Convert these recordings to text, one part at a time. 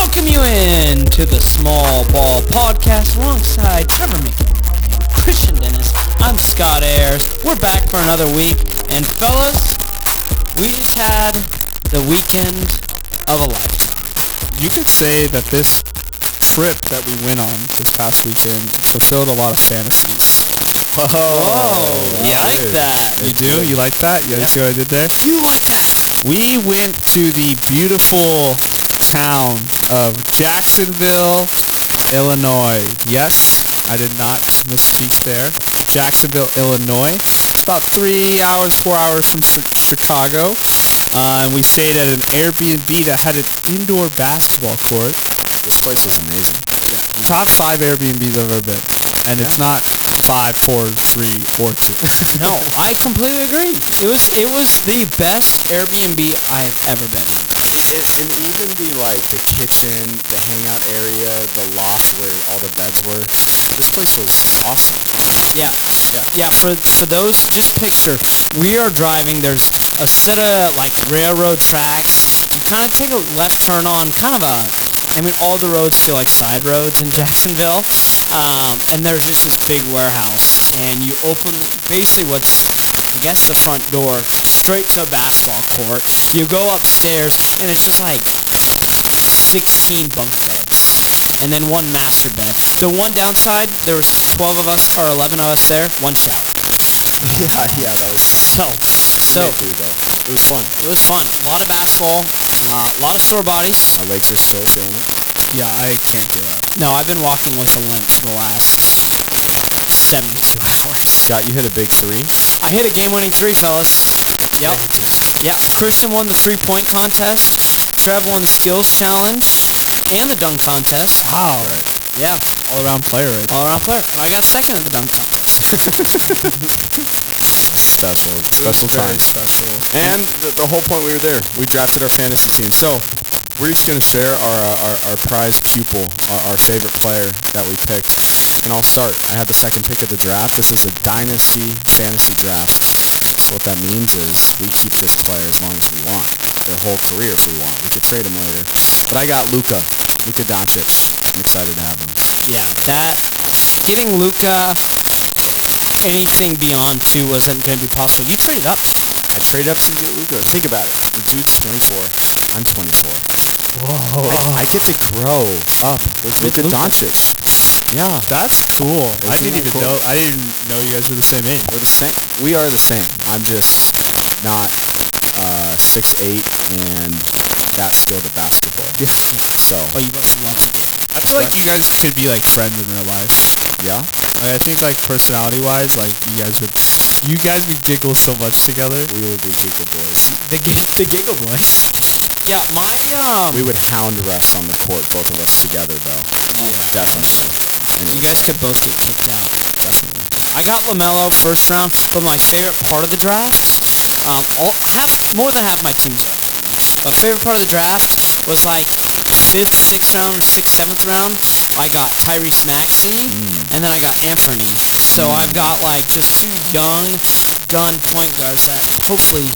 welcome you in to the Small Ball Podcast alongside Trevor McKinley and Christian Dennis. I'm Scott Ayers. We're back for another week. And fellas, we just had the weekend of a lifetime. You could say that this trip that we went on this past weekend fulfilled a lot of fantasies. Whoa, you like that. You do? You like that? You see what I did there? You like that. We went to the beautiful town of Jacksonville, Illinois. Yes, I did not misspeak there. Jacksonville, Illinois. About 3 hours, 4 hours from Chicago. And we stayed at an Airbnb that had an indoor basketball court. This place was amazing. Yeah, top 5 Airbnbs I've ever been. And it's not 5, 4, 3, or 2. No, I completely agree. It was the best Airbnb I have ever been in. And even the kitchen, the hangout area, the loft where all the beds were, this place was awesome. Yeah. For those, just picture, we are driving. There's a set of railroad tracks. You kind of take a left turn on all the roads feel like side roads in Jacksonville. And there's just this big warehouse, and you open basically I guess the front door, straight to a basketball court. You go upstairs, and it's just 16 bunk beds, and then one master bed. The one downside, there was 12 of us, or 11 of us there, one shower. Yeah, that was... So, food, though. It was fun. It was fun. A lot of basketball, a lot of sore bodies. My legs are still feeling it. Yeah, I can't do that. No, I've been walking with a limp for the last 72 hours. Scott, you hit a big 3. I hit a game-winning 3, fellas. Yep. Yeah, Christian won the 3-point contest. Trev won the skills challenge and the dunk contest. Wow. Yeah. All-around player, right? All-around player. I got second in the dunk contest. Special Very time. special. And the whole point we were there, we drafted our fantasy team. So, we're just going to share our prize pupil, our favorite player that we picked. And I'll start. I had the second pick of the draft. This was a dynasty fantasy draft. So what that means is we keep this player as long as we want. Their whole career if we want. We could trade him later. But I got Luka Doncic. I'm excited to have him. Yeah, getting Luka anything beyond 2 wasn't going to be possible. You traded up. I traded up to get Luka. Think about it. The dude's 24. I'm 24. Whoa. I get to grow up with Luka Doncic. Yeah. That's cool. I didn't even know you guys were the same age. We're the same. We are the same. I'm just not 6'8" and that skilled at basketball. Yeah. So. But you both love the game. I feel like you guys could be friends in real life. Yeah? I think personality-wise, you guys would giggle so much together. We would be giggle boys. The giggle boys. Yeah, We would hound refs on the court, both of us together, though. Yeah. Definitely. You guys could both get kicked out. Definitely. I got LaMelo first round, but my favorite part of the draft, more than half my teams are. But favorite part of the draft was 5th, 6th round, or 6th, 7th round. I got Tyrese Maxey, and then I got Anthony. So I've got just 2 young gun point guards that hopefully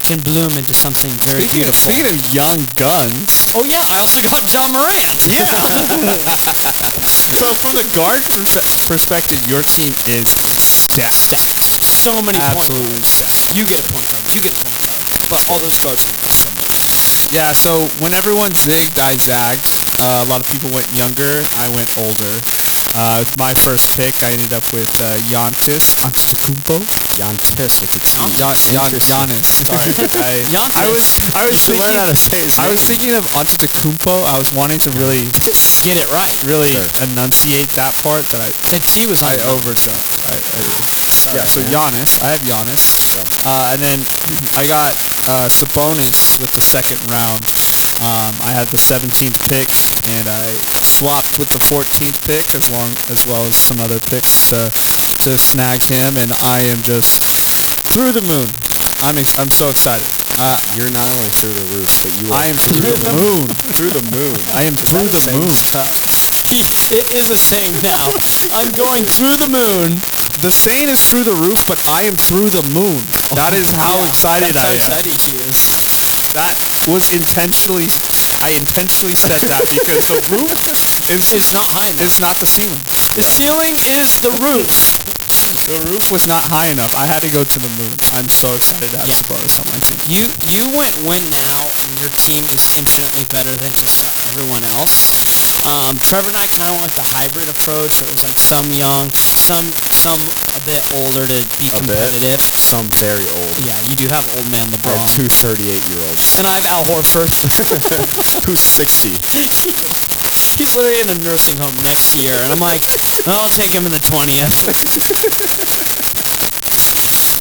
can bloom into something very beautiful. Speaking of young guns. Oh yeah, I also got John Morant. Yeah. So from the guard perspective, your team is stacked. So many Absolutely point guards. stacked. You get a point guard. You get a point guard. But all those guards are so good. Yeah, so when everyone zigged, I zagged. A lot of people went younger. I went older. With my first pick, I ended up with Giannis Antetokounmpo. Giannis with the T. Giannis. Sorry. I was thinking, learn how to say his name. I was thinking of Antetokounmpo. I was wanting to really Get it right. enunciate that part that The T was I on. overdone. Yeah, so Giannis. I have Giannis. And then I got Sabonis with the second round. I had the 17th pick, and I swapped with the 14th pick as well as some other picks to snag him, and I am just through the moon. I'm so excited. You're not only through the roof, but I am through the moon. Through the moon. I am through the moon. It is a saying now. I'm going through the moon. The saying is through the roof, but I am through the moon. That is how excited I am. That's how excited he is. That was intentionally I intentionally said that because the roof It's not high enough. is not the ceiling. The ceiling is the roof. The roof was not high enough. I had to go to the moon. I'm so excited to have Yeah. this bonus on my team. You went win now, and your team is infinitely better than just everyone else. Trevor and I kind of went with the hybrid approach. It was like some young, some a bit older to be competitive. Some very old. Yeah, you do have old man I LeBron. have two 38-year-olds. And I have Al Horford. Who's 60. He's literally in a nursing home next year, and I'm like, I'll take him in the 20th.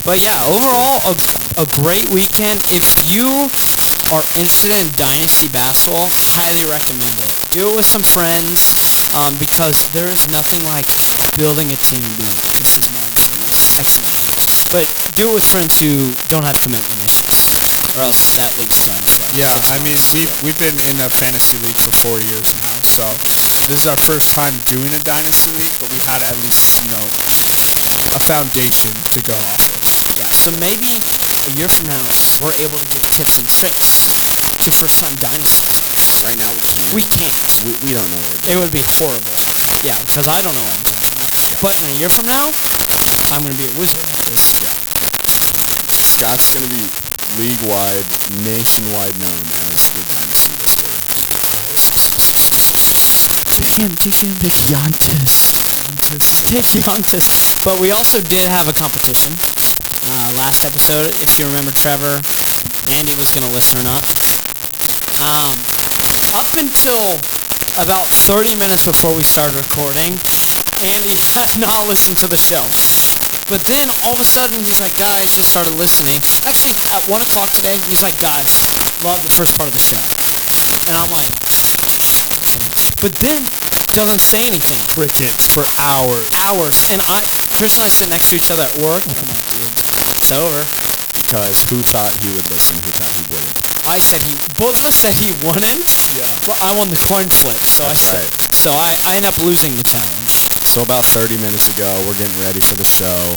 But yeah, overall, a great weekend. If you are interested in Dynasty basketball, highly recommend it. Do it with some friends, because there is nothing like building a team and being like, this is my game, like X amount of years. But do it with friends who don't have commitment issues, or else that leads to unsure. Yeah, I mean, we've been in a fantasy league for 4 years now, so this is our first time doing a dynasty league, but we had at least, a foundation to go off of. Yeah, so maybe a year from now, we're able to give tips and tricks to first-time Dynasty players. Right now we can't. We don't know what we're doing. It would be horrible. Yeah, because I don't know what I'm talking about. But in a year from now, I'm going to be a wizard at this. Scott's going to be league-wide, nationwide known as the Dynasty Whisperer. Picyantis. But we also did have a competition. Last episode, if you remember, Trevor, Andy was going to listen or not. Up until about 30 minutes before we started recording, Andy had not listened to the show. But then, all of a sudden, he's like, guys, just started listening. Actually, at 1 o'clock today, he's like, guys, love the first part of the show. And I'm like, but then, doesn't say anything. Crickets for hours. And Chris and I sit next to each other at work, and I'm like, dude, it's over. Because who thought he would listen, who thought he wouldn't? Both of us said he wouldn't, Yeah. but I won the coin flip, so I end up losing the challenge. So about 30 minutes ago, we're getting ready for the show.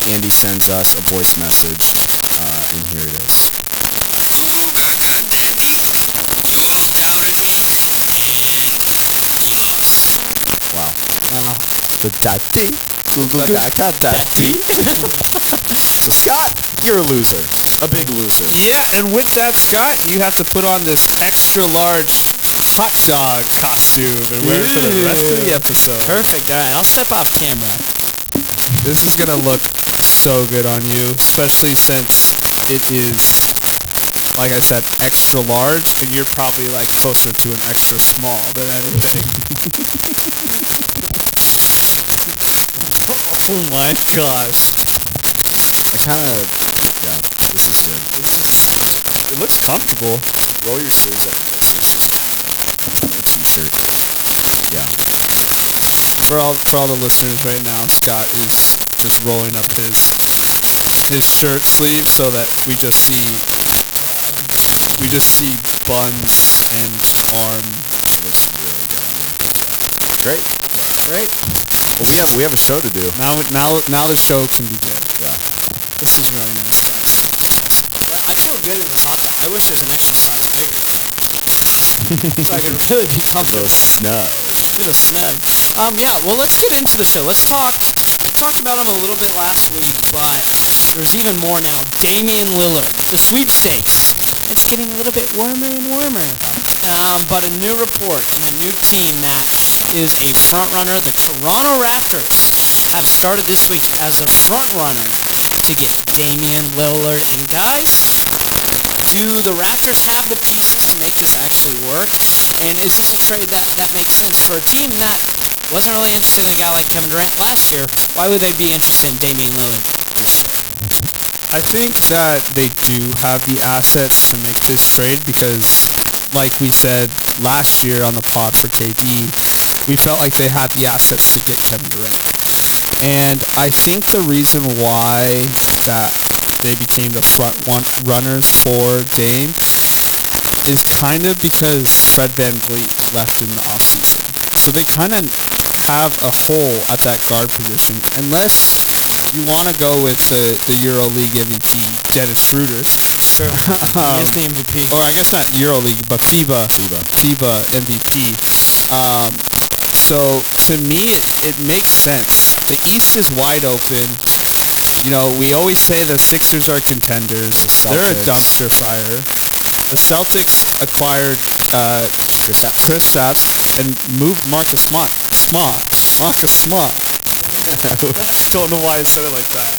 Andy sends us a voice message, and here it is. Hello, I'm Andy. You all doubted me, and you lost. Wow. Well, So Scott, you're a loser. A big loser. Yeah, and with that, Scott, you have to put on this extra large hot dog costume and wear it for the rest of the episode. perfect. All right, I'll step off camera. This is going to look so good on you, especially since it is, like I said, extra large, and you're probably like closer to an extra small than anything. Oh my gosh. This is good. It looks comfortable. Roll your sleeves up a bit so it's just like a t-shirt. Yeah. For all the listeners right now, Scott is just rolling up his shirt sleeve so that we just see buns and arm. It looks really good on you. Great. Well, we have a show to do. Now the show can begin. Yeah. This is really nice, guys. But I feel good in this hot dog. I wish it was an extra size bigger. So I could really be A comfortable. little snug. A little snug. Yeah, well, let's get into the show. Let's talk. We talked about him a little bit last week, but there's even more now. Damian Lillard, the sweepstakes. It's getting a little bit warmer and warmer. But a new report and a new team that is a front runner, the Toronto Raptors, have started this week as a front runner to get Damian Lillard. And guys, do the Raptors have the pieces to make this actually work? And is this a trade that makes sense for a team that wasn't really interested in a guy like Kevin Durant last year? Why would they be interested in Damian Lillard this year? I think that they do have the assets to make this trade because, like we said last year on the pod for KD, we felt like they had the assets to get Kevin Durant. And I think the reason why that they became the front runners for Dame is kind of because Fred VanVleet left in the offseason. So they kind of have a hole at that guard position unless you want to go with the EuroLeague MVP, Dennis Schroeder. true. He is the MVP. Or I guess not EuroLeague, but FIBA MVP. So to me, it makes sense. The East is wide open. You know, we always say the Sixers are contenders. They're a dumpster fire. The Celtics acquired Kristaps and moved Marcus Smart. I don't know why I said it like that.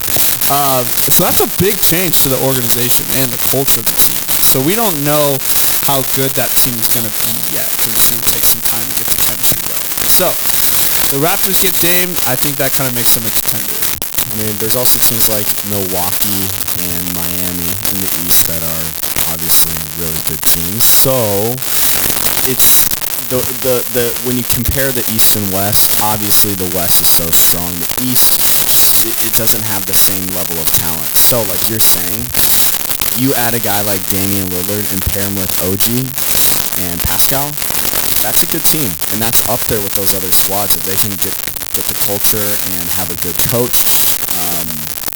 So that's a big change to the organization and the culture of the team. So we don't know how good that team is going to be yet, because it's going to take some time to get the chemistry going. So the Raptors get Dame. I think that kind of makes them a contender. I mean, there's also teams like Milwaukee and Miami in the East that are obviously really good teams. So it's the when you compare the East and West, obviously the West is so strong. The East, it doesn't have the same level of talent. So like you're saying, you add a guy like Damian Lillard and pair him with OG and Pascal, that's a good team, and that's up there with those other squads if they can get the culture and have a good coach.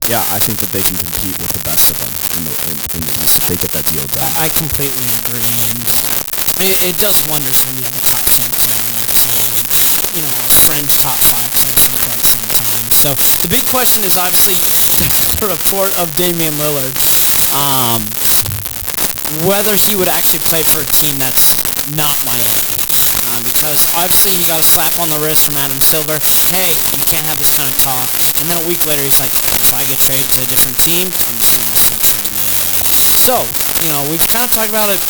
Yeah, I think that they can compete with the best of them in the East if they get that deal done. I completely agree, and it does wonders when you have a top team playing there too, and, you know, a fringe top 5 potentially for at the same time. So the big question is obviously the report of Damian Lillard, whether he would actually play for a team that's not Miami. Because obviously you got a slap on the wrist from Adam Silver. Hey, you can't have this kind of talk. And then a week later he's like, if I get traded to a different team, I'm just going to switch to Miami. So, you know, we've kind of talked about it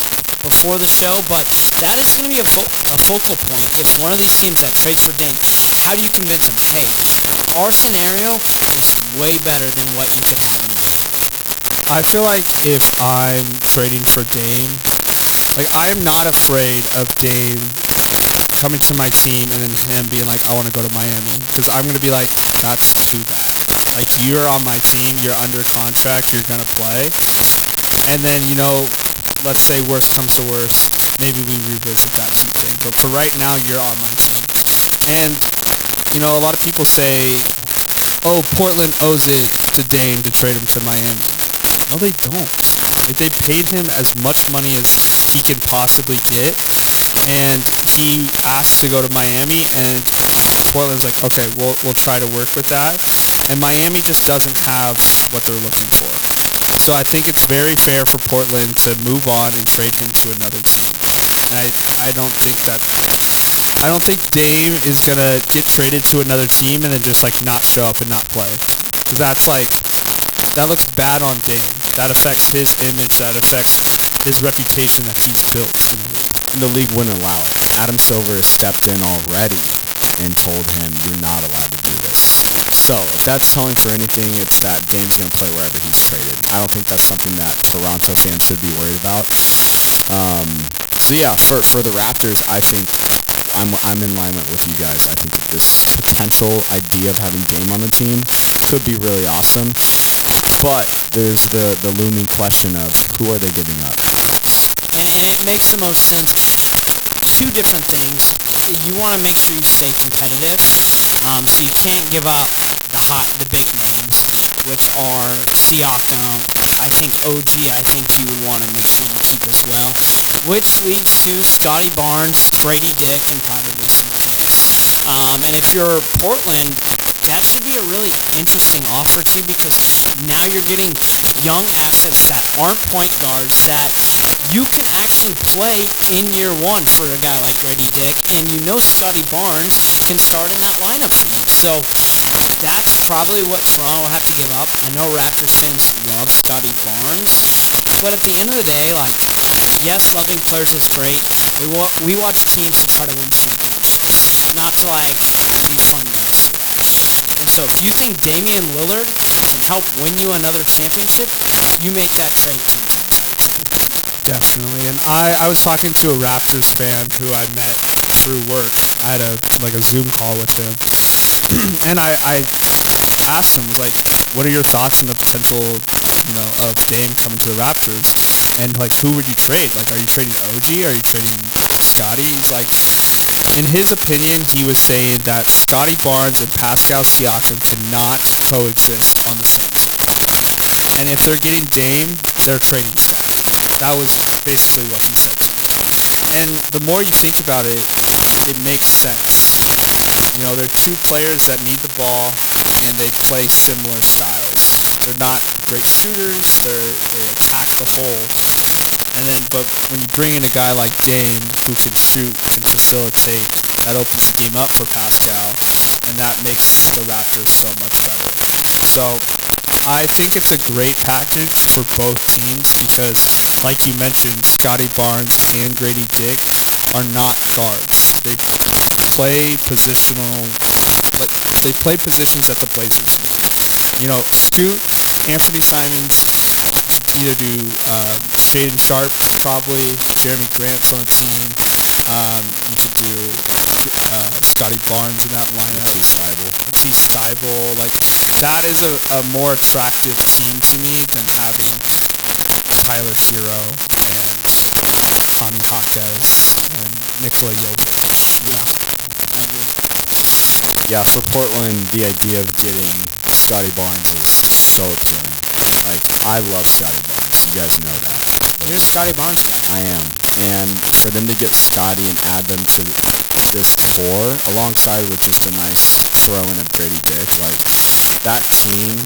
before the show, but that is going to be a focal point. If one of these teams that trades for Dame, how do you convince them, hey, our scenario is way better than what you could have in Miami? I feel like if I'm trading for Dame, like I'm not afraid of Dame coming to my team and then him being like, I want to go to Miami, because I'm going to be like, that's too bad. Like, you're on my team, you're under contract, you're going to play. And then, you know, let's say worst comes to worst, maybe we revisit that someday. But for right now, you're on my team. And, you know, a lot of people say, oh, Portland owes it to Dame to trade him to Miami. No, they don't. Like, they paid him as much money as he can possibly get, and he asked to go to Miami, and Portland's like, okay, we'll try to work with that. And Miami just doesn't have what they're looking for. So I think it's very fair for Portland to move on and trade him to another team. And I don't think Dame is gonna get traded to another team and then just like not show up and not play. Because that looks bad on Dame. That affects his image. That affects his reputation that he's built in the league. And the league wouldn't allow it. Adam Silver has stepped in already and told him, you're not allowed to do this. So, if that's telling for anything, it's that Dame's going to play wherever he's traded. I don't think that's something that Toronto fans should be worried about. So yeah, for the Raptors, I think I'm in alignment with you guys. I think that this potential idea of having Dame on the team could be really awesome. But there's the looming question of who are they giving up? And it makes the most sense. Two different things. You want to make sure you stay competitive, so you can't give up the big names, which are Siakam. I think OG, I think you would want to make sure you keep as well, which leads to Scotty Barnes, Grady Dick, and probably some picks. And if you're Portland, that should be a really interesting offer too, because now you're getting young assets that aren't point guards that you can actually play in year one for a guy like Grady Dick, and you know Scotty Barnes can start in that lineup for you. So that's probably what Toronto will have to give up. I know Raptors fans love Scotty Barnes, but at the end of the day, like, yes, loving players is great. We watch teams to try to win championships, not to like be fun guys to watch. And so if you think Damian Lillard can help win you another championship, you make that trade 10 times out of 10. Definitely. And I was talking to a Raptors fan who I met through work. I had a Zoom call with him. And I asked him, was like, what are your thoughts on the potential, of Dame coming to the Raptors? And like, who would you trade? Like, are you trading OG? Are you trading Scotty? He's like, in his opinion, he was saying that Scotty Barnes and Pascal Siakam cannot coexist on the same team. And if they're getting Dame, they're trading Stat. That was basically what he said to me. And the more you think about it, it makes sense. You know, they're two players that need the ball, and they play similar styles. They're not great shooters. They attack the hole. And then, but when you bring in a guy like Dame, who can shoot, can facilitate, that opens the game up for Pascal, and that makes the Raptors so much better. So, I think it's a great package for both teams because, like you mentioned, Scotty Barnes and Grady Dick are not guards. They play positional. They play positions that the Blazers need. You know, Scoot, Anthony Simons either do Shaden Sharp, probably. Jeremy Grant's on the team. You could do Scotty Barnes in that lineup. Matisse Thybulle. Like, that is a more attractive team to me than having Tyler Hero and Tommy Hawkes and Nikola Jokic. Yeah, I agree. Yeah, for Portland, the idea of getting Scotty Barnes is so appealing. Like, I love Scotty Barnes. You guys know that. You're a Scotty Barnes guy. I am. And for them to get Scotty and add them to this core, alongside with just a nice throw-in of Grady Dick, like, that team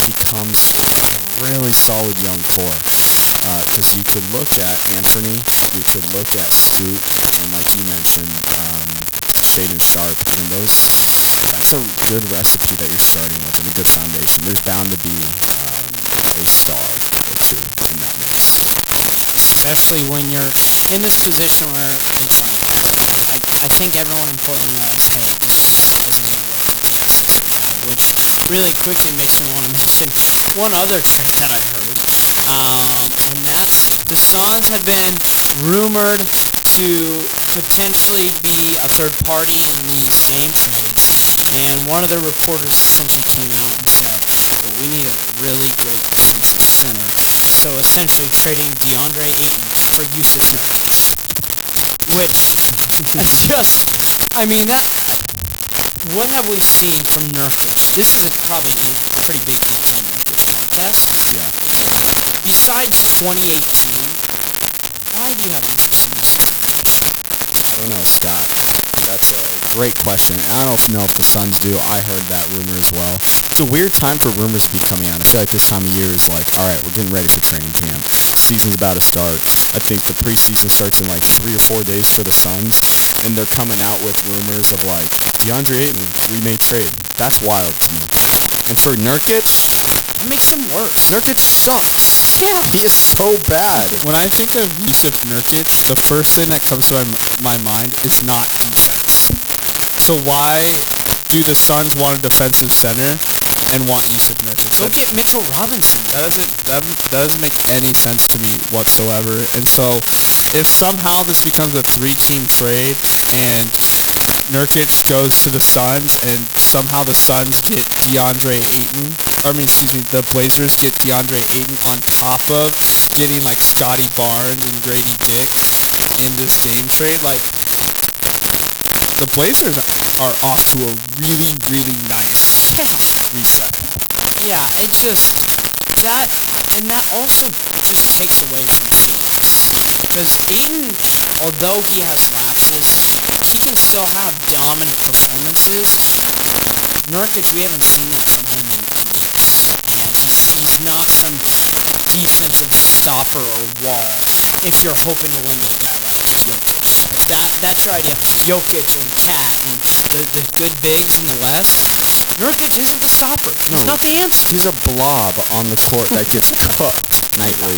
becomes a really solid young core. Because you could look at Anthony, you could look at Scoot, and like you mentioned, Shaden Sharp, and that's a good recipe that you're starting with and a good foundation. There's bound to be a star or two in that mix. Especially when you're in this position where it's like, I think everyone in Portland realized, hey, this isn't going to work with the assets we have, which really quickly makes me want to mention one other trade that I heard, and that's the Suns have been rumored to potentially be a third party in these Dame trades, and one of the reporters essentially came out and said, well, we need a really great defensive center, so essentially trading DeAndre Ayton for Yusuf Nurkic, which just, I mean, that, what have we seen from Nurkic? This is probably a pretty big Answer Nurkic podcast. Yeah. Besides 2018, why do you have interest in Yusuf Nurkic? I don't know, Scott. That's a great question. I don't know if the Suns do. I heard that rumor as well. It's a weird time for rumors to be coming out. I feel like this time of year is like, all right, we're getting ready for training camp. Season's about to start. I think the preseason starts in like 3 or 4 days for the Suns, and they're coming out with rumors of like, DeAndre Ayton, we may trade. That's wild to me. And for Nurkic, It makes him worse. Nurkic sucks. yeah, he is so bad. When I think of Yusuf Nurkic, the first thing that comes to my mind is not defense. So why do the Suns want a defensive center and want Yusuf Nurkic? Go get Mitchell Robinson. That doesn't make any sense to me whatsoever. And so, if somehow this becomes a 3-team trade and Nurkic goes to the Suns and somehow the Suns get DeAndre Ayton, the Blazers get DeAndre Ayton on top of getting like Scotty Barnes and Grady Dick in this Dame trade, like, the Blazers are off to a really, really nice reset. Yeah, it just, that also just takes away from Ayton. Because Ayton, although he has lapses, he can still have dominant performances. Nurkic, we haven't seen that from him in years. And he's not some defensive stopper or wall if you're hoping to win with a guy like Jokic. If that's your idea, Jokic and Cat and the good bigs in the West, Nurkic isn't the stopper. He's not the answer. He's a blob on the court that gets cooked nightly.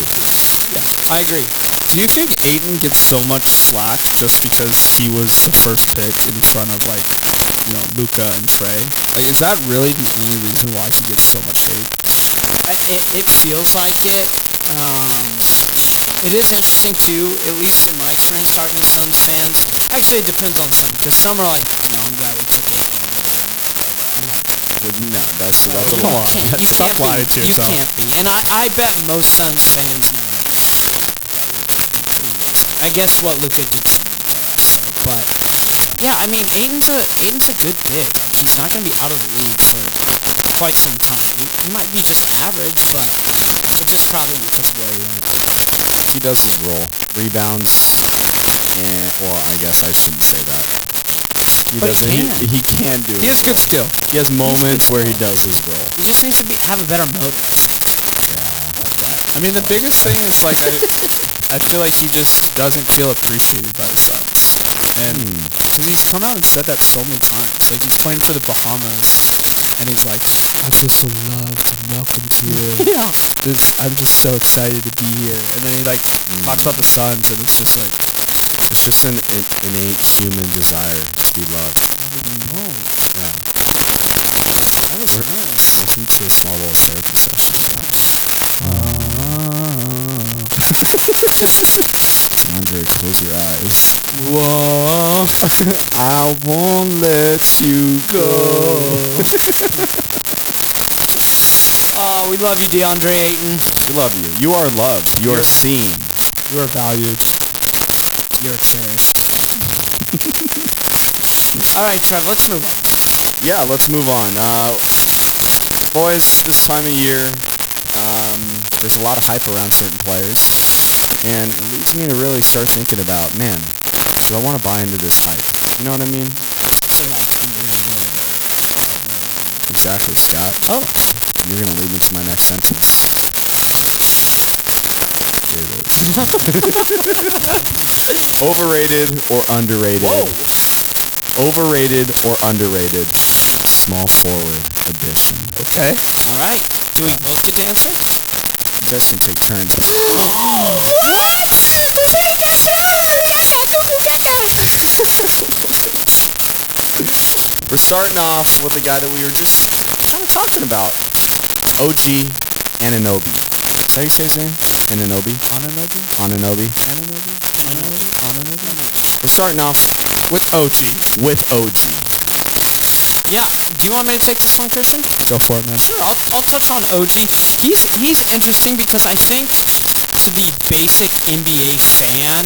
Yeah, I agree. Do you think Ayton gets so much slack just because he was the first pick in front of, like, Luka and Trey? Like, is that really the only reason why he gets so much hate? It feels like it. It is interesting too, at least in my experience talking to Suns fans. Actually, it depends on some, because some are like, no, I'm glad we took Ayton over Dame and all that. I'm like, No, that's a Come lie. on. Stop lying to you yourself. can't be. And I bet most Suns fans know I guess what Luka did to Luka, actually. But yeah, I mean, Ayton's a good big. Like, he's not gonna be out of the league for quite some time. He might be just average, but just probably because of where he went. He does his role. Rebounds, and, well, I guess I shouldn't say that. But He can do it. He has good skill. He has moments where he does his role. He just needs to have a better motor. I mean, the biggest thing is, like, I feel like he just doesn't feel appreciated by the Suns. And because he's come out and said that so many times. Like, he's playing for the Bahamas, and he's like, I feel so loved and welcomed here. Yeah. I'm just so excited to be here. And then he, like, talks about the Suns, and it's just like, it's just an innate human desire to be loved. Oh. Yeah. That was nice. Listen to a small little therapy session. Andre, close your eyes. Whoa, I won't let you go. Oh, we love you, DeAndre Ayton. We love you. You are loved. You are seen. You are valued. You are cherished. All right, Trev, let's move on. Yeah, let's move on. Boys, this time of year, there's a lot of hype around certain players, and it leads me to really start thinking about, man, do I want to buy into this hype? You know what I mean? So, like, Exactly, Scott. oh, You're going to lead me to my next sentence. Here it is. Overrated or underrated? whoa. Overrated or underrated? Small forward edition. Okay. All right. Do we both get to answer? You guys can take turns. We're starting off with a guy that we were just kind of talking about. OG Anunoby. Is that how you say his name? Anunoby? Anunoby? We're starting off with OG. With OG. Yeah. Do you want me to take this one, Christian? Go for it, man. Sure. I'll touch on OG. He's interesting because I think to the basic NBA fan,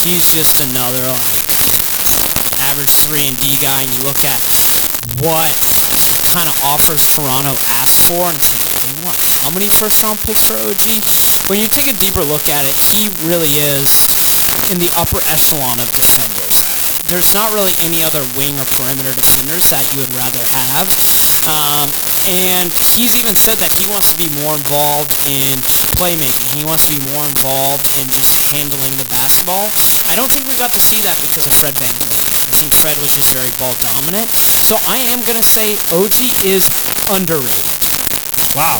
he's just another like average 3-and-D guy, and you look at what kind of offers Toronto asked for, and it's like, they want how many first-round picks for OG? When you take a deeper look at it, he really is in the upper echelon of defenders. There's not really any other wing or perimeter defenders that you would rather have. And he's even said that he wants to be more involved in playmaking. He wants to be more involved in just handling the basketball. I don't think we got to see that because of Fred VanVleet. I think Fred was just very ball dominant. So I am going to say OG is underrated. Wow.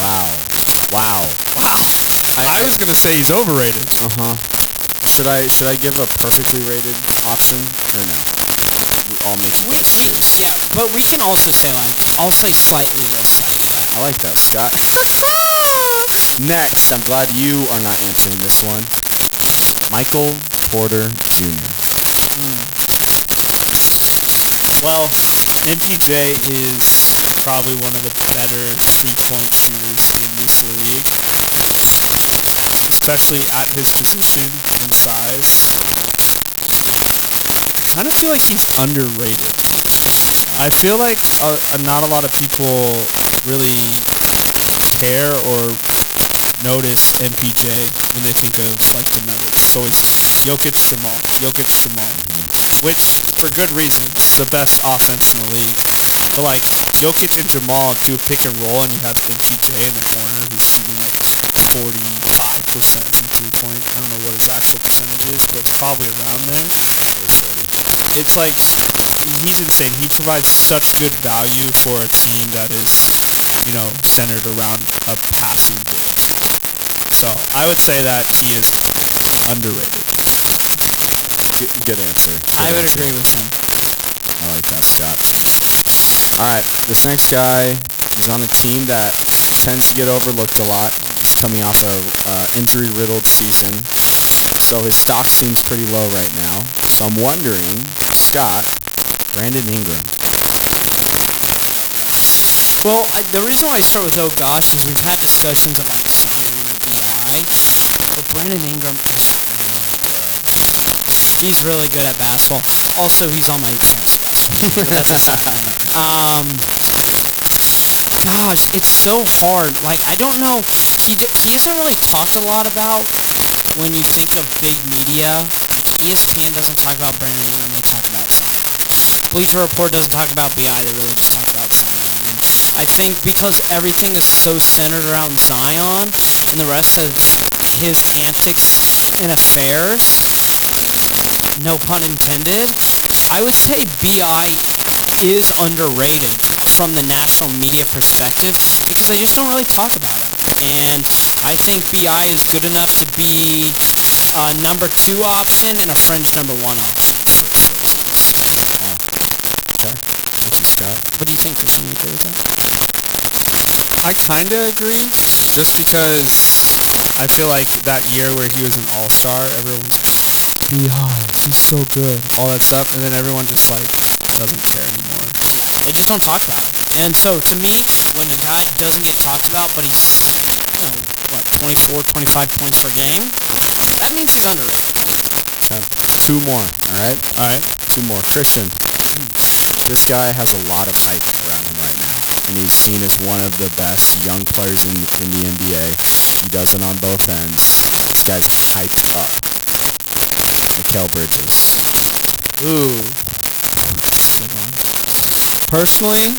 I was gonna say he's overrated. Should I give a perfectly rated option or no? We all make a choice. Yeah, but we can also say, like, I'll say slightly low, slightly high. I like that, Scott. Next, I'm glad you are not answering this one. Michael Porter Jr. Well, MPJ is probably one of the better three-point shooters in this league, especially at his position and size. I kind of feel like he's underrated. I feel like not a lot of people really care or notice MPJ when they think of like the Nuggets. So it's Jokic Jamal, which for good reasons, the best offense in the league. But like Jokic and Jamal do a pick and roll, and you have MPJ in the corner who's shooting like 45% from 3-point. I don't know what his actual percentage is, but it's probably around there. It's like he's insane. He provides such good value for a team that is, centered around a passing big. So I would say that he is underrated. Good answer. I would agree with him. I like that, Scott. Alright, this next guy is on a team that tends to get overlooked a lot. He's coming off a injury-riddled season, so his stock seems pretty low right now. So I'm wondering, Scott, Brandon Ingram. Well, the reason why I start with oh gosh is we've had discussions of like signing a BI, but Brandon Ingram is really good. He's really good at basketball. Also, he's on my fantasy basketball team, but that's a side note. Gosh, it's so hard. Like, I don't know. He isn't really talked a lot about when you think of big media. Like, ESPN doesn't talk about Brandon Ingram. They talk about Zion. Bleacher Report doesn't talk about BI. They really just talk about Zion. And I think because everything is so centered around Zion and the rest of his antics and affairs, no pun intended, I would say BI is underrated from the national media perspective because they just don't really talk about him. And I think BI is good enough to be a number 2 option and a fringe number 1 option for the Sixers. Wow. Okay. Thank you, Scott. What do you think, Christian? You agree with that? I kind of agree, just because I feel like that year where he was an all-star, everyone was like, B.I., he's so good, all that stuff, and then everyone just, like, doesn't care anymore. Yeah, they just don't talk about him. And so, to me, when a guy doesn't get talked about, but he's, 24, 25 points per game, that means he's underrated. Okay. 2 more, all right? All right. 2 more. Christian, this guy has a lot of hype around him right now, and he's seen as one of the best young players in the NBA. He does it on both ends. This guy's hyped up. Mikal Bridges. Ooh. Good one. Personally,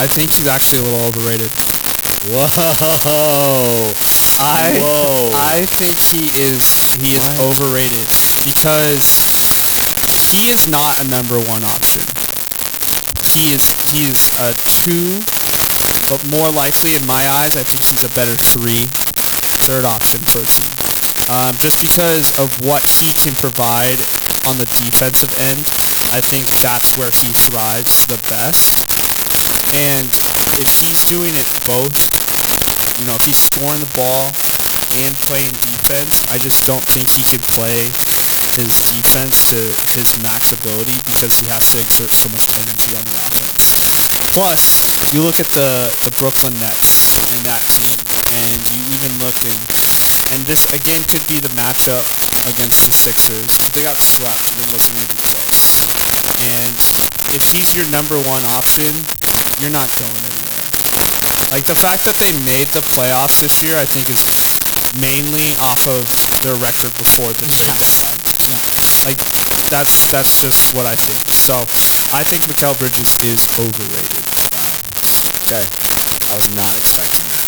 I think he's actually a little overrated. Whoa. I think he is overrated because he is not a number 1 option. He is a 2, but more likely in my eyes, I think he's a better 3rd option for a team. Just because of what he can provide on the defensive end, I think that's where he thrives the best. And if he's doing it both, if he's scoring the ball and playing defense, I just don't think he can play his defense to his max ability because he has to exert so much energy on the offense. Plus, you look at the Brooklyn Nets and that team, and you even look and this again could be the matchup against the Sixers. If they got swept, then those are going to be close. And if he's your number 1 option, you're not going anywhere. Like, the fact that they made the playoffs this year, I think, is mainly off of their record before the trade deadline. Yeah. Like, that's just what I think. So, I think Mikal Bridges is overrated. Okay. I was not expecting that.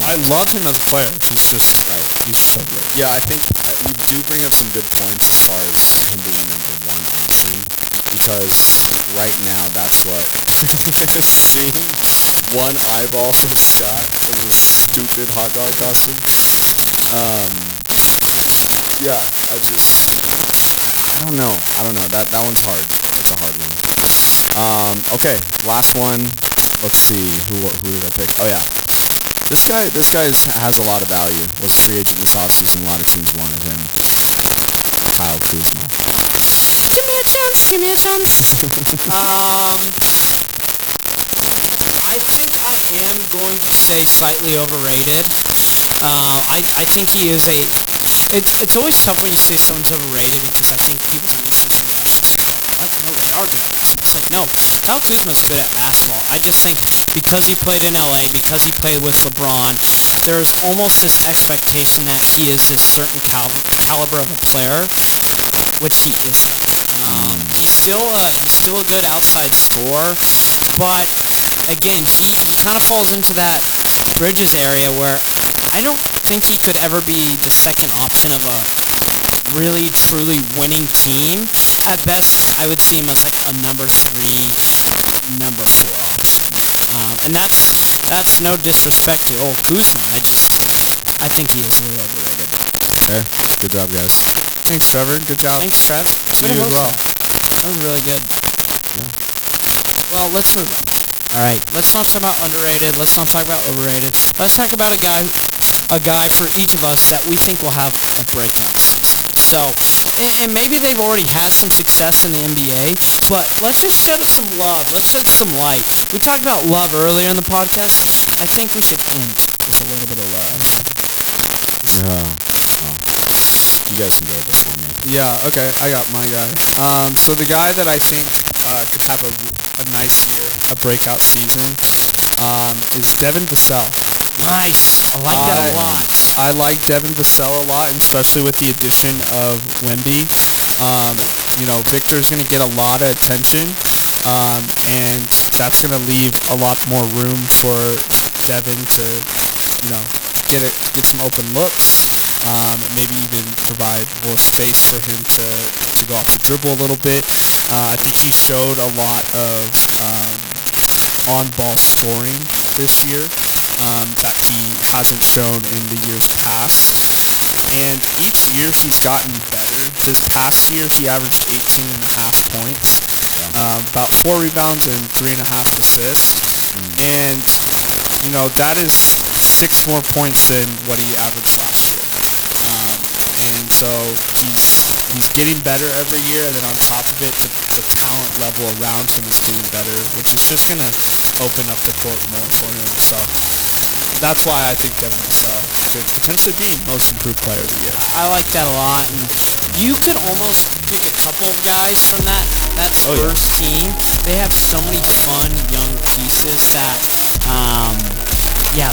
I love him as a player. He's just, he's so good. Yeah, I think you do bring up some good points as far as him being a number 1 option, because right now that's what seeing one eyeball for Scott of the stupid hot dog costume. Yeah, I don't know. That one's hard. That's a hard one. Okay, last one. Let's see. Who did I pick? Oh yeah. This guy has a lot of value. Was a free agent this offseason. A lot of teams wanted him. Kyle Kuzma. Give me a chance. I think I am going to say slightly overrated. I think he is it's always tough when you say someone's overrated because I think people have this certain reaction. What? No, they are good at basketball. It's like, no, Kyle Kuzma's good at basketball. I just think because he played in LA, because he played with LeBron, there's almost this expectation that he is this certain caliber of a player, which he isn't. He's still a good outside scorer, but again, he kind of falls into that Bridges area where I don't think he could ever be the second option of a really, truly winning team. At best, I would see him as like a number 3, number 4 option. And that's no disrespect to old Kuzma. I think he is a little overrated. Okay. Good job, guys. Thanks, Trevor. Good job. Thanks, Trev. You as well. That was really good. Yeah. Well, let's move on. All right, let's not talk about underrated. Let's not talk about overrated. Let's talk about a guy for each of us that we think will have a breakout season. So, and maybe they've already had some success in the NBA, but let's just shed some love. Let's shed some light. We talked about love earlier in the podcast. I think we could end with a little bit of love. Yeah. Well, you guys can go before me. Yeah, okay. I got my guy. So the guy that I think could have a nice year, a breakout season, is Devin Vassell. Nice. I like that a lot. I like Devin Vassell a lot, and especially with the addition of Wemby. Victor's going to get a lot of attention, and that's going to leave a lot more room for Devin to, get some open looks, maybe even provide more space for him to go off the dribble a little bit. I think he showed a lot of on-ball scoring this year that he hasn't shown in the years past. And each year he's gotten better. This past year he averaged 18.5 points, about 4 rebounds and 3.5 assists. And, that is 6 more points than what he averaged last year. And so he's getting better every year, and then on top of it, the talent level around him is getting better, which is just going to open up the court more for him. So that's why I think Devin Vassell could potentially be most improved player of the year. I like that a lot. And you could almost pick a couple of guys from that Spurs team. They have so many fun young pieces that,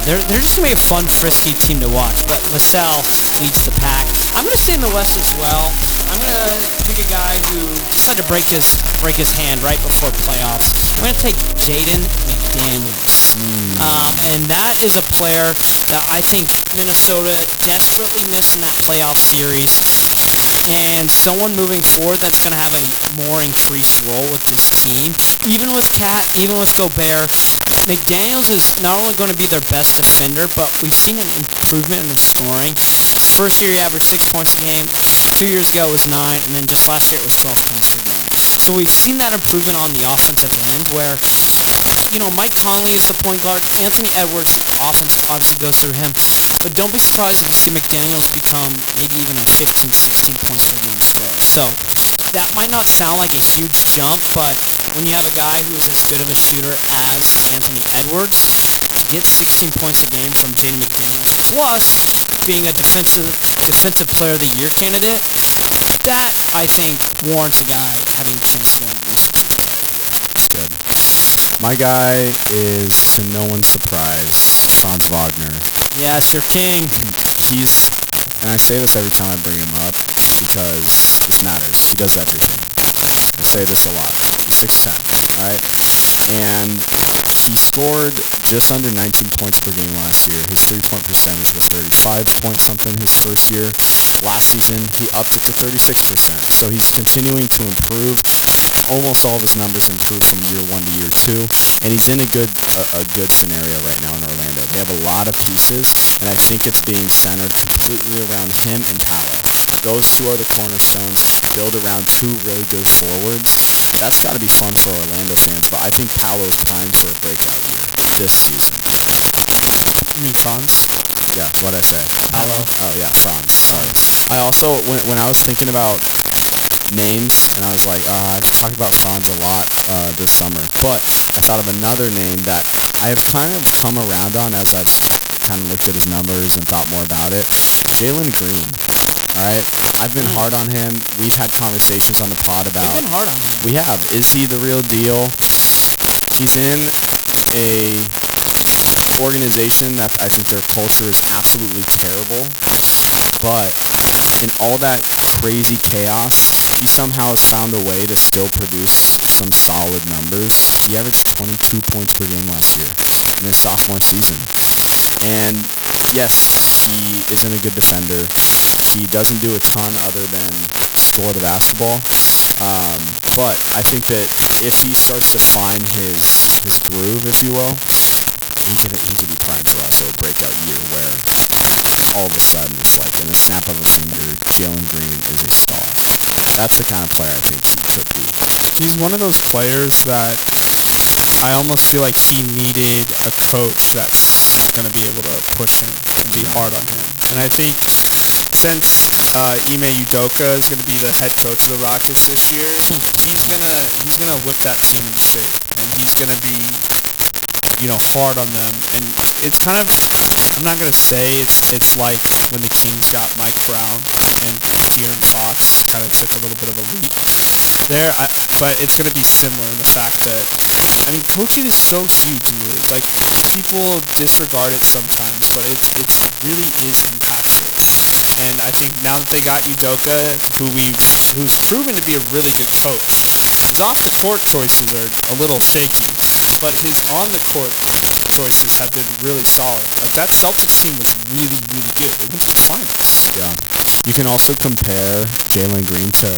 they're just going to be a fun, frisky team to watch. But Vassell leads the pack. I'm going to stay in the West as well. I'm going to pick a guy who decided to break his hand right before playoffs. I'm going to take Jaden McDaniels. And that is a player that I think Minnesota desperately missed in that playoff series. And someone moving forward that's going to have a more increased role with this team. Even with Cat, even with Gobert, McDaniels is not only going to be their best defender, but we've seen an improvement in the scoring. First year he averaged 6 points a game. 2 years ago it was 9, and then just last year it was 12 points per game. So we've seen that improvement on the offensive end where, Mike Conley is the point guard. Anthony Edwards, offense obviously goes through him. But don't be surprised if you see McDaniels become maybe even a 15, 16 points per game scorer. So that might not sound like a huge jump, but when you have a guy who is as good of a shooter as Anthony Edwards, to get 16 points a game from Jaden McDaniels, plus being a defensive player of the year candidate, that, I think, warrants a guy having a chance to win East Defensive Player of the Year. That's good. My guy is, to no one's surprise, Franz Wagner. Yes, your king. He's, and I say this every time I bring him up because this matters. He does everything. I say this a lot. He's 6'10", right? And he scored just under 19 points per game last year. His three-point percentage was 35 point something his first year. Last season, he upped it to 36%. So he's continuing to improve. Almost all of his numbers improved from year 1 to year 2, and he's in a good scenario right now in Orlando. They have a lot of pieces, and I think it's being centered completely around him and Paolo. Those two are the cornerstones. Build around two really good forwards. That's got to be fun for Orlando fans, but I think Paolo's primed for a breakout year this season. You mean Franz? Yeah, what'd I say? Paolo. Oh yeah, Franz. Sorry. I also, when I was thinking about names, and I was like, I've talked about Franz a lot this summer, but I thought of another name that I have kind of come around on as I've kind of looked at his numbers and thought more about it. Jalen Green. All right, I've been hard on him. We've had conversations on the pod about. We've been hard on him. We have. Is he the real deal? He's in a organization that I think their culture is absolutely terrible, but in all that crazy chaos, he somehow has found a way to still produce some solid numbers. He averaged 22 points per game last year in his sophomore season. And yes, he isn't a good defender. He doesn't do a ton other than score the basketball. But I think that if he starts to find his groove, if you will, he could be primed for also a breakout year where all of a sudden it's like in a snap of a finger, Jalen Green is a star. That's the kind of player I think he could be. He's one of those players that I almost feel like he needed a coach that's going to be able to push him and be hard on him. And I think since Ime Udoka is going to be the head coach of the Rockets this year, he's gonna whip that team into shape, and he's going to be, hard on them. And it's kind of, I'm not going to say it's like when the Kings got Mike Brown and De'Aaron Fox kind of took a little bit of a leap. but it's going to be similar in the fact that, I mean, coaching is so huge in the league. Like, people disregard it sometimes, but it really is impactful. And I think now that they got Udoka, who's proven to be a really good coach, his off-the-court choices are a little shaky, but his on-the-court choices have been really solid. Like, that Celtics team was really, really good. They went to the finals. Yeah. You can also compare Jalen Green to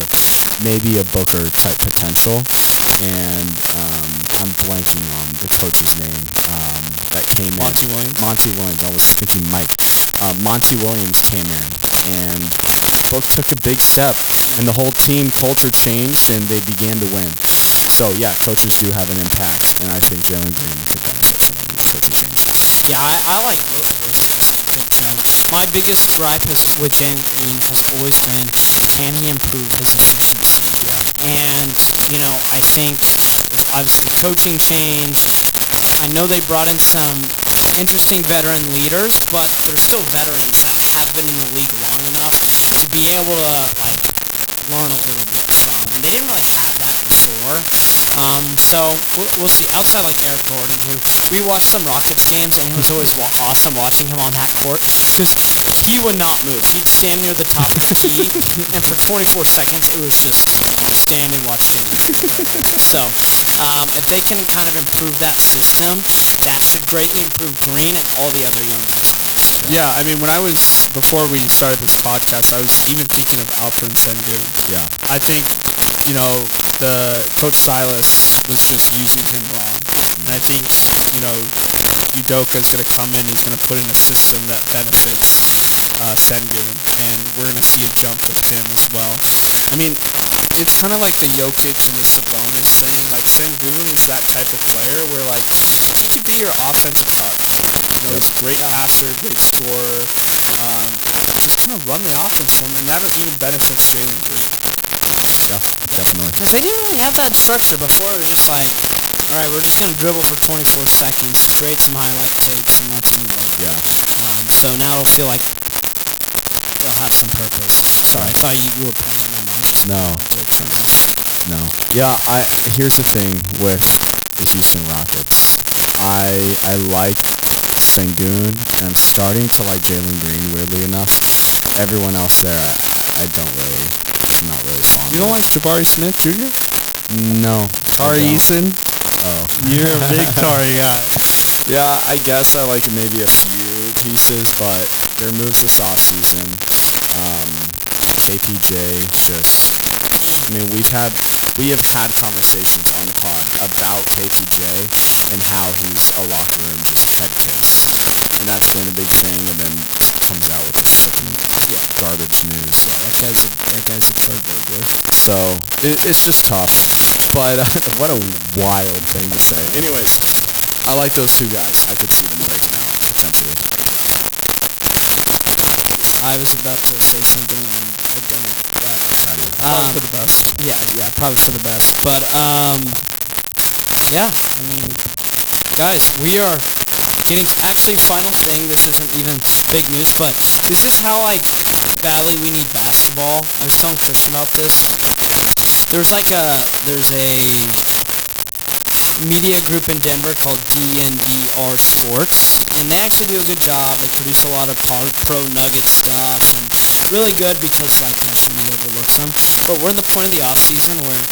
maybe a Booker type potential, and I'm blanking on the coach's name that came Monty in. Williams? Monty Williams. I was thinking Mike. Monty Williams came in, and Book took a big step, and the whole team culture changed, and they began to win. So, yeah, coaches do have an impact, and I think Jalen Green could benefit from a new coaching change. Yeah, I like both coaches. My biggest gripe with Jalen Green has always been, can he improve his efficiency? Yeah. And, I think, obviously, coaching changed. I know they brought in some interesting veteran leaders, but they're still veterans that have been in the league long enough to be able to, learn a little bit from. And they didn't really have that before. So we'll see. Outside Eric Gordon, who we watched some Rockets games, and it was always awesome watching him on that court because he would not move. He'd stand near the top of the key, and for 24 seconds, it was just stand and watch Jalen Green play there. So if they can kind of improve that system, that should greatly improve Green and all the other young guys on this team. Yeah, I mean, before we started this podcast, I was even thinking of Alperen Sengun. Yeah. I think, the Coach Silas was just using him wrong. And I think, Udoka is going to come in, he's going to put in a system that benefits Sengun, and we're going to see a jump with him as well. I mean, it's kind of like the Jokic and the Sabonis thing. Sengun is that type of player where, he could be your offensive hub. He's a great passer, great scorer. Just kind of run the offense for him, and that even benefits Jalen Green. Yeah, definitely. Because they didn't really have that structure before. It was just all right, we're just going to dribble for 24 seconds, create some highlight tapes, and let's move on. Yeah. So now it'll feel like they'll have some purpose. Sorry, I thought you were playing with my mic. No. No. Yeah, here's the thing with the Houston Rockets. I like Sengun, and I'm starting to like Jalen Green, weirdly enough. Everyone else there, I'm not really fond of. You don't like Jabari Smith Jr.? No. Tari Eason? Oh. You're a big Tari guy. Yeah, I guess I like maybe a few pieces, but their moves this offseason, KPJ we have had conversations on the pod about KPJ and how he's a locker room just head case. And that's been a big thing, and then comes out with just freaking garbage news. Yeah, that guy's absurd, boy. So, it's just tough. But what a wild thing to say. Anyways, I like those two guys. I could see them breaking out, potentially. I was about to say something and I didn't. Probably for the best. Yeah, probably for the best. But, yeah, I mean, guys, we are getting, actually, final thing, this isn't even big news, but this is how, badly we need basketball. I was telling Christian about this. There's a media group in Denver called DNVR Sports, and they actually do a good job. They produce a lot of pro Nugget stuff, and really good because the media overlooks them. But we're in the point of the off season where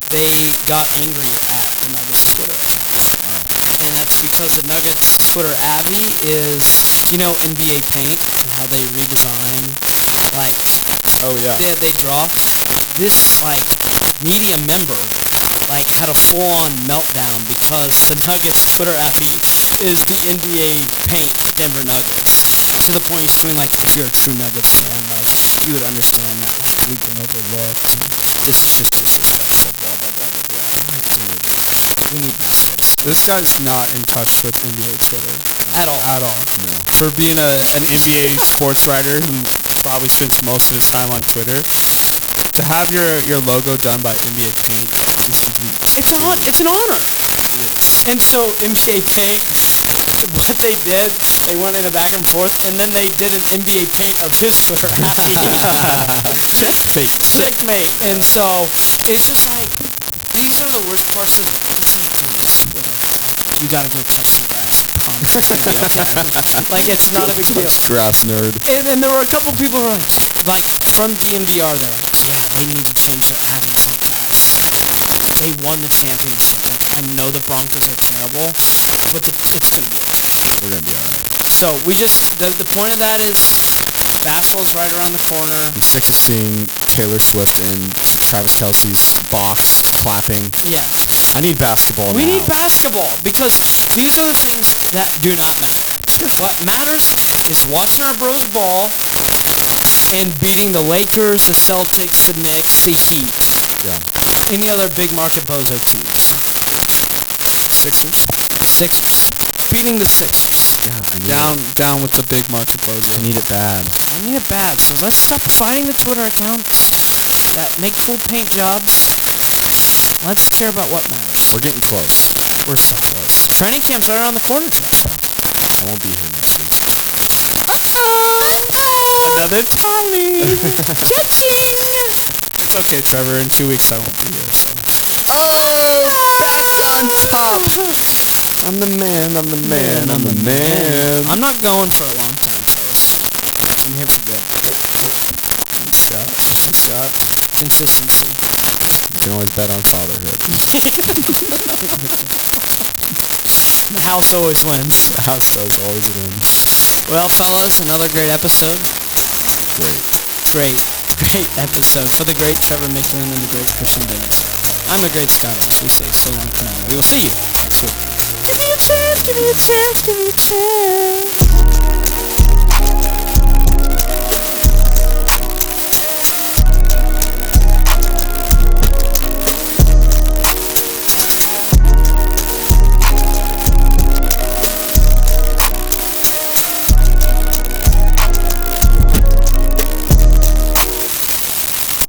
they got angry at the Nuggets Twitter account, and that's because the Nuggets Twitter Abby is NBA Paint and how they redesign Oh, yeah. they draw. This media member had a full-on meltdown because the Nuggets Twitter Abby is the NBA Paint Denver Nuggets. To the point he's tweeting if you're a true Nuggets fan, you would understand that we've been overlooked. This is just disrespectful, blah blah blah blah blah. Dude, we need basketball. This guy's not in touch with NBA Twitter. At all. At all. No. For being an NBA sports writer who probably spends most of his time on Twitter, to have your logo done by NBA Paint is complete. It's an honor. It is. And so NBA Paint what they did, they went in a back and forth, and then they did an NBA paint of his Twitter checkmate. And so it's just like, these are the worst parts of, it's like, dude, it's literally like, you gotta go touch some grass. I promise it's gonna be okay. Like, it's not a big deal. Grass nerd. And then there were a couple people who were like, from DMVR, they're like, yeah, they need to change their advertising guys. They won the championship. Like, I know the Broncos are terrible, but it's gonna be okay. We're gonna be alright. So we just, the point of that is, basketball's right around the corner. I'm sick of seeing Taylor Swift and Travis Kelce's box clapping. Yes. I need basketball We now. need basketball, because these are the things that do not matter. What matters is watching our bros ball and beating the Lakers, the Celtics, the Knicks, the Heat. Yeah. Any other big market bozo teams. Sixers. Beating the Sixers. Yeah, I need it. Down with the big market bozo. I need it bad. I need it bad, so let's stop buying the Twitter accounts that make cool paint jobs. Let's care about what matters. We're getting close. We're so close. Training camp's right around the corner, Trevor. I won't be here next week. Another Charlie. It's okay, Trevor. In 2 weeks, I won't be here. So. Back on top. I'm the man. I'm the man. I'm the man. I'm not going for a long time, fellas. I'm here for good. Scott. Consistency. You can always bet on fatherhood. The house always wins. The house does always win. Well, fellas, another great episode. Great episode for the great Trevor Micklin and the great Christian Dinosaur. I'm the great Scott Ash. We say so long for now. We will see you next week. Give me a chance, give me a chance, give me a chance.